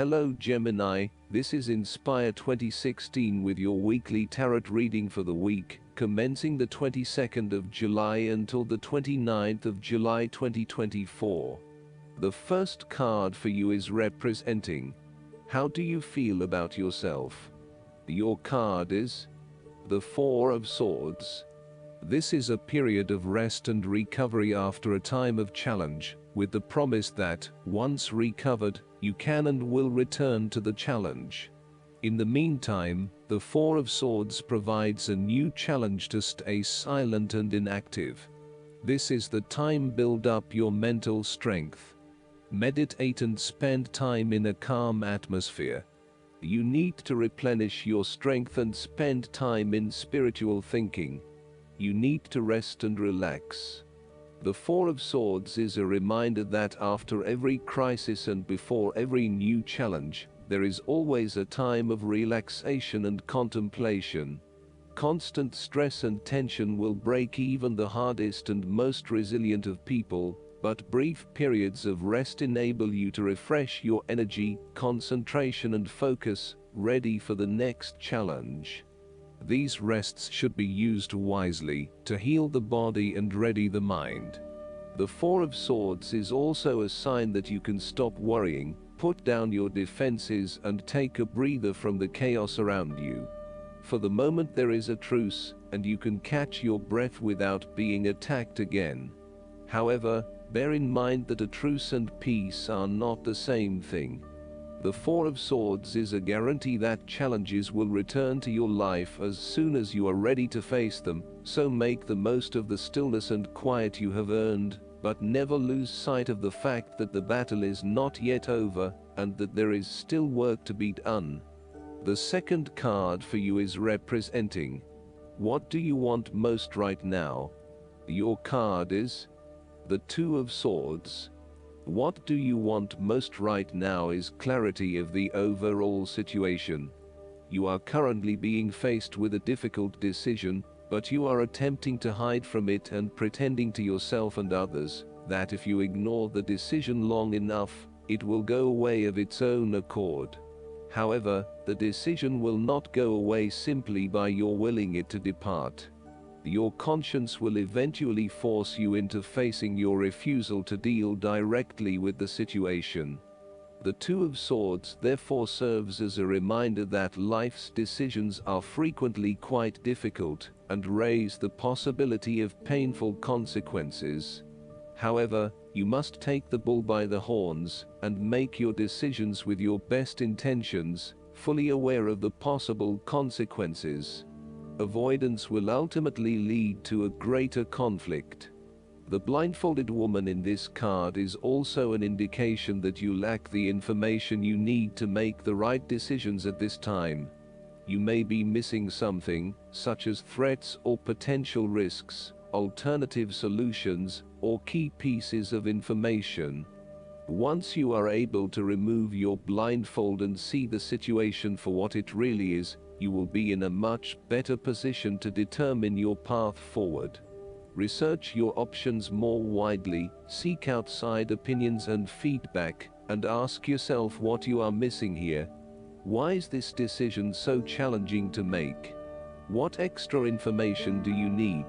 Hello Gemini, this is Inspire 2016 with your weekly tarot reading for the week, commencing the 22nd of July until the 29th of July 2024. The first card for you is representing, how do you feel about yourself? Your card is the Four of Swords. This is a period of rest and recovery after a time of challenge, with the promise that, once recovered, you can and will return to the challenge. In the meantime, the Four of Swords provides a new challenge to stay silent and inactive. This is the time to build up your mental strength. Meditate and spend time in a calm atmosphere. You need to replenish your strength and spend time in spiritual thinking. You need to rest and relax. The Four of Swords is a reminder that after every crisis and before every new challenge, there is always a time of relaxation and contemplation. Constant stress and tension will break even the hardest and most resilient of people, but brief periods of rest enable you to refresh your energy, concentration and focus, ready for the next challenge. These rests should be used wisely to heal the body and ready the mind. The Four of Swords is also a sign that you can stop worrying, put down your defenses and take a breather from the chaos around you. For the moment there is a truce, and you can catch your breath without being attacked again. However, bear in mind that a truce and peace are not the same thing. The Four of Swords is a guarantee that challenges will return to your life as soon as you are ready to face them, so make the most of the stillness and quiet you have earned, but never lose sight of the fact that the battle is not yet over, and that there is still work to be done. The second card for you is representing, what do you want most right now? Your card is the Two of Swords. What do you want most right now is clarity of the overall situation. You are currently being faced with a difficult decision, but you are attempting to hide from it and pretending to yourself and others that if you ignore the decision long enough, it will go away of its own accord. However, the decision will not go away simply by your willing it to depart. Your conscience will eventually force you into facing your refusal to deal directly with the situation. The Two of Swords therefore serves as a reminder that life's decisions are frequently quite difficult and raise the possibility of painful consequences. However, you must take the bull by the horns and make your decisions with your best intentions, fully aware of the possible consequences. Avoidance will ultimately lead to a greater conflict. The blindfolded woman in this card is also an indication that you lack the information you need to make the right decisions at this time. You may be missing something, such as threats or potential risks, alternative solutions, or key pieces of information. Once you are able to remove your blindfold and see the situation for what it really is, you will be in a much better position to determine your path forward. Research your options more widely, seek outside opinions and feedback, and ask yourself what you are missing here. Why is this decision so challenging to make? What extra information do you need?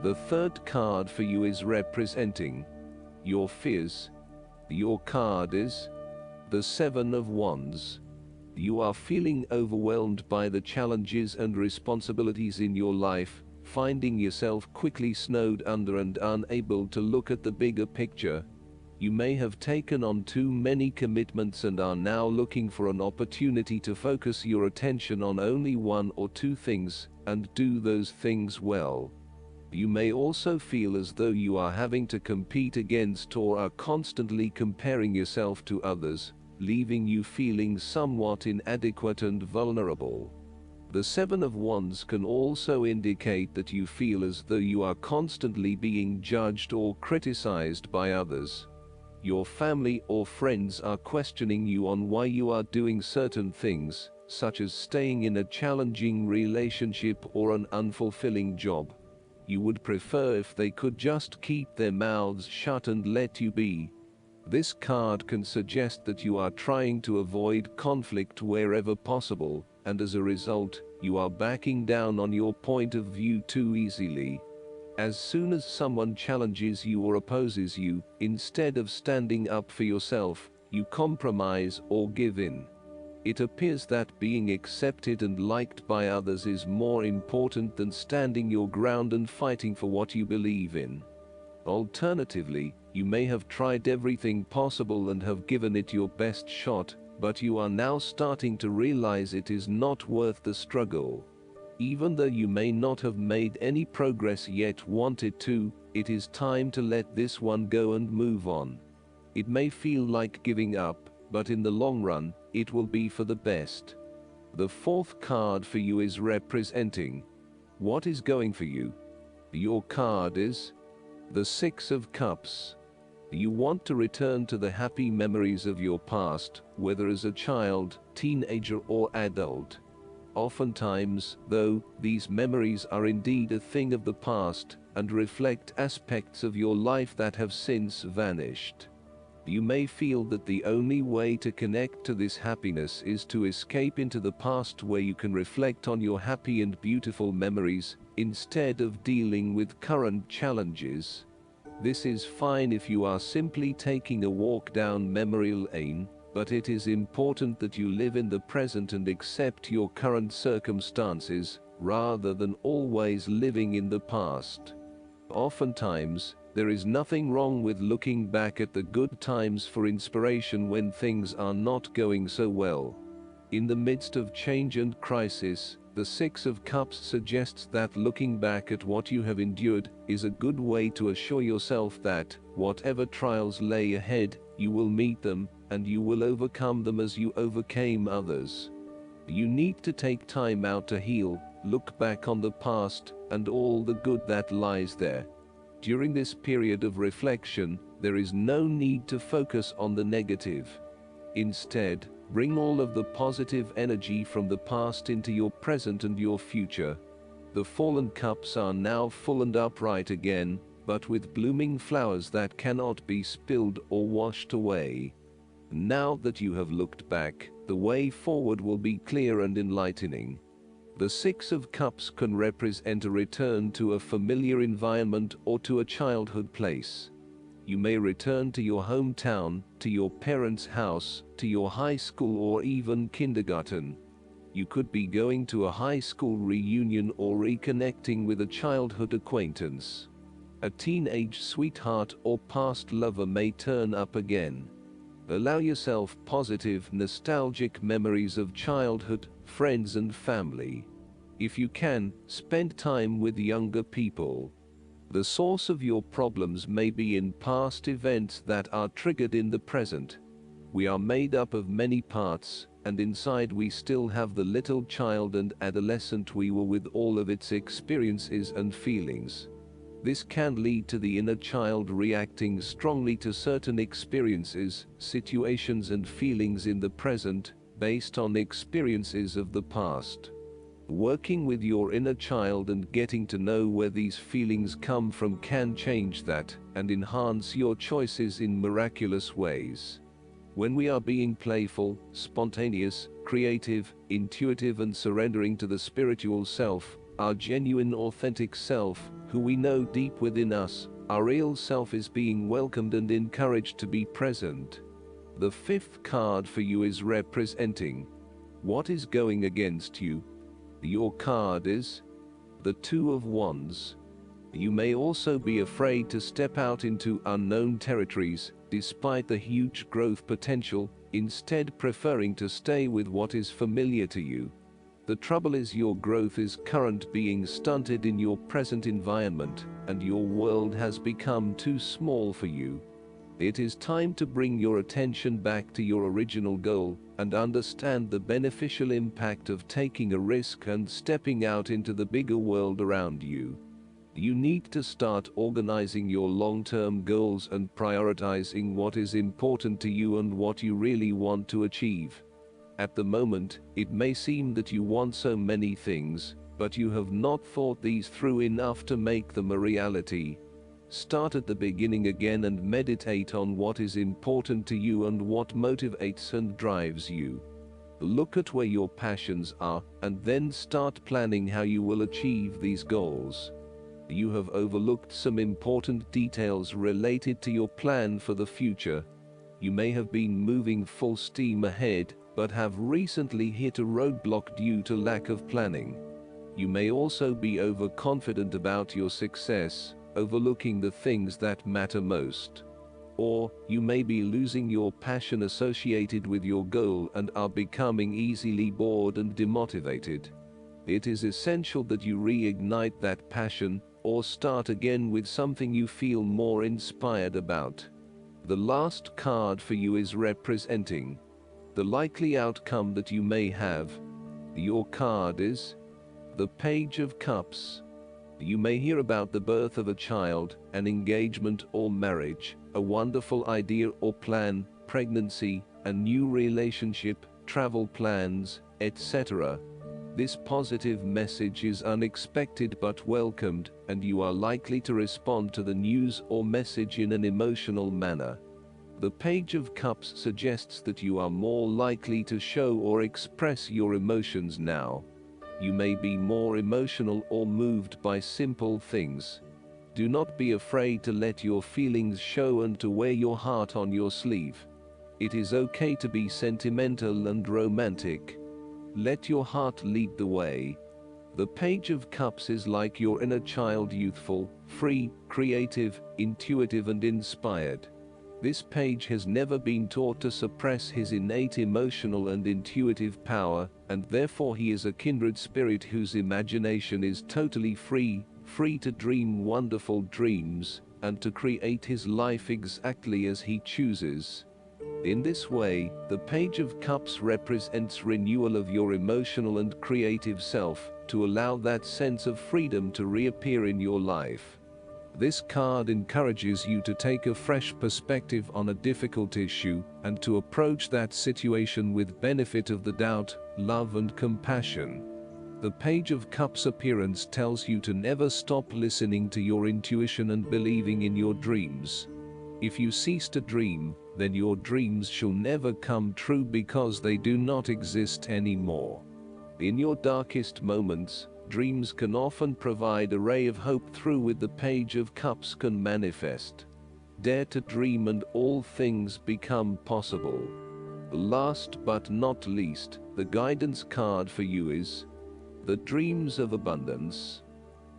The third card for you is representing your fears. Your card is the Seven of Wands. You are feeling overwhelmed by the challenges and responsibilities in your life, finding yourself quickly snowed under and unable to look at the bigger picture. You may have taken on too many commitments and are now looking for an opportunity to focus your attention on only one or two things, and do those things well. You may also feel as though you are having to compete against or are constantly comparing yourself to others, leaving you feeling somewhat inadequate and vulnerable. The Seven of Wands can also indicate that you feel as though you are constantly being judged or criticized by others. Your family or friends are questioning you on why you are doing certain things, such as staying in a challenging relationship or an unfulfilling job. You would prefer if they could just keep their mouths shut and let you be. This card can suggest that you are trying to avoid conflict wherever possible, and as a result, you are backing down on your point of view too easily. As soon as someone challenges you or opposes you, instead of standing up for yourself, you compromise or give in. It appears that being accepted and liked by others is more important than standing your ground and fighting for what you believe in. Alternatively, you may have tried everything possible and have given it your best shot, but you are now starting to realize it is not worth the struggle. Even though you may not have made any progress yet wanted to, it is time to let this one go and move on. It may feel like giving up, but in the long run, it will be for the best. The fourth card for you is representing what is going for you. Your card is the Six of Cups. You want to return to the happy memories of your past, whether as a child, teenager, or adult. Oftentimes, though, these memories are indeed a thing of the past and reflect aspects of your life that have since vanished. You may feel that the only way to connect to this happiness is to escape into the past where you can reflect on your happy and beautiful memories, instead of dealing with current challenges. This is fine if you are simply taking a walk down memory lane, but it is important that you live in the present and accept your current circumstances, rather than always living in the past. Oftentimes, there is nothing wrong with looking back at the good times for inspiration when things are not going so well. In the midst of change and crisis, the Six of Cups suggests that looking back at what you have endured is a good way to assure yourself that, whatever trials lay ahead, you will meet them, and you will overcome them as you overcame others. You need to take time out to heal, look back on the past, and all the good that lies there. During this period of reflection, there is no need to focus on the negative. Instead, bring all of the positive energy from the past into your present and your future. The fallen cups are now full and upright again, but with blooming flowers that cannot be spilled or washed away. Now that you have looked back, the way forward will be clear and enlightening. The Six of Cups can represent a return to a familiar environment or to a childhood place. You may return to your hometown, to your parents' house, to your high school, or even kindergarten. You could be going to a high school reunion or reconnecting with a childhood acquaintance. A teenage sweetheart or past lover may turn up again. Allow yourself positive, nostalgic memories of childhood, friends, and family. If you can, spend time with younger people. The source of your problems may be in past events that are triggered in the present. We are made up of many parts, and inside we still have the little child and adolescent we were with all of its experiences and feelings. This can lead to the inner child reacting strongly to certain experiences, situations, and feelings in the present, based on experiences of the past. Working with your inner child and getting to know where these feelings come from can change that and enhance your choices in miraculous ways. When we are being playful, spontaneous, creative, intuitive, and surrendering to the spiritual self, our genuine, authentic self, who we know deep within us, our real self is being welcomed and encouraged to be present. The fifth card for you is representing what is going against you. Your card is the Two of Wands. You may also be afraid to step out into unknown territories, despite the huge growth potential, instead preferring to stay with what is familiar to you. The trouble is your growth is currently being stunted in your present environment, and your world has become too small for you. It is time to bring your attention back to your original goal, and understand the beneficial impact of taking a risk and stepping out into the bigger world around you. You need to start organizing your long-term goals and prioritizing what is important to you and what you really want to achieve. At the moment, it may seem that you want so many things, but you have not thought these through enough to make them a reality. Start at the beginning again and meditate on what is important to you and what motivates and drives you. Look at where your passions are, and then start planning how you will achieve these goals. You have overlooked some important details related to your plan for the future. You may have been moving full steam ahead, but have recently hit a roadblock due to lack of planning. You may also be overconfident about your success, overlooking the things that matter most. Or, you may be losing your passion associated with your goal and are becoming easily bored and demotivated. It is essential that you reignite that passion, or start again with something you feel more inspired about. The last card for you is representing the likely outcome that you may have. Your card is the Page of Cups. You may hear about the birth of a child, an engagement or marriage, a wonderful idea or plan, pregnancy, a new relationship, travel plans, etc. This positive message is unexpected but welcomed, and you are likely to respond to the news or message in an emotional manner. The Page of Cups suggests that you are more likely to show or express your emotions now. You may be more emotional or moved by simple things. Do not be afraid to let your feelings show and to wear your heart on your sleeve. It is okay to be sentimental and romantic. Let your heart lead the way. The Page of Cups is like your inner child, youthful, free, creative, intuitive and inspired. This page has never been taught to suppress his innate emotional and intuitive power, and therefore he is a kindred spirit whose imagination is totally free to dream wonderful dreams, and to create his life exactly as he chooses. In this way, the Page of Cups represents renewal of your emotional and creative self, to allow that sense of freedom to reappear in your life. This card encourages you to take a fresh perspective on a difficult issue, and to approach that situation with benefit of the doubt, love and compassion. The Page of Cups appearance tells you to never stop listening to your intuition and believing in your dreams. If you cease to dream, then your dreams shall never come true because they do not exist anymore. In your darkest moments, dreams can often provide a ray of hope through which the Page of Cups can manifest. Dare to dream and all things become possible. Last but not least, the guidance card for you is the Dreams of Abundance.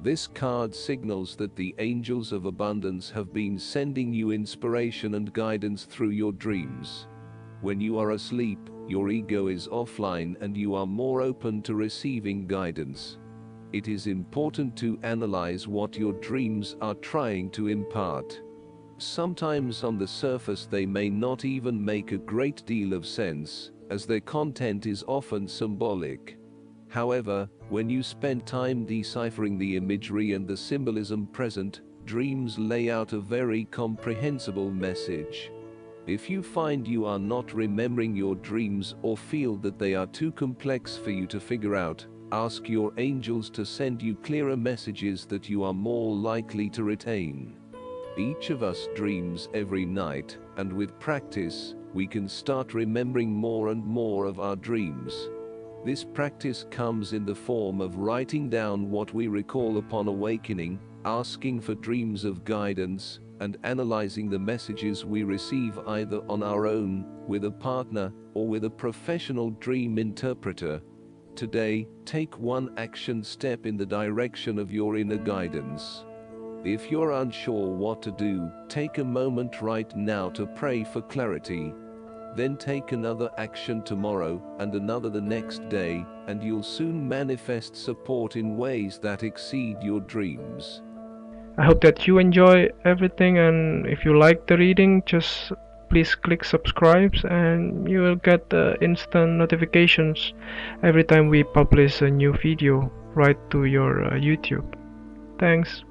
This card signals that the angels of abundance have been sending you inspiration and guidance through your dreams. When you are asleep, your ego is offline and you are more open to receiving guidance. It is important to analyze what your dreams are trying to impart. Sometimes on the surface they may not even make a great deal of sense, as their content is often symbolic. However, when you spend time deciphering the imagery and the symbolism present, dreams lay out a very comprehensible message. If you find you are not remembering your dreams or feel that they are too complex for you to figure out, ask your angels to send you clearer messages that you are more likely to retain. Each of us dreams every night, and with practice, we can start remembering more and more of our dreams. This practice comes in the form of writing down what we recall upon awakening, asking for dreams of guidance, and analyzing the messages we receive either on our own, with a partner, or with a professional dream interpreter. Today, take one action step in the direction of your inner guidance. If you're unsure what to do, take a moment right now to pray for clarity. Then take another action tomorrow, and another the next day, and you'll soon manifest support in ways that exceed your dreams. I hope that you enjoy everything, and if you like the reading, just please click subscribe and you will get instant notifications every time we publish a new video right to your YouTube. Thanks.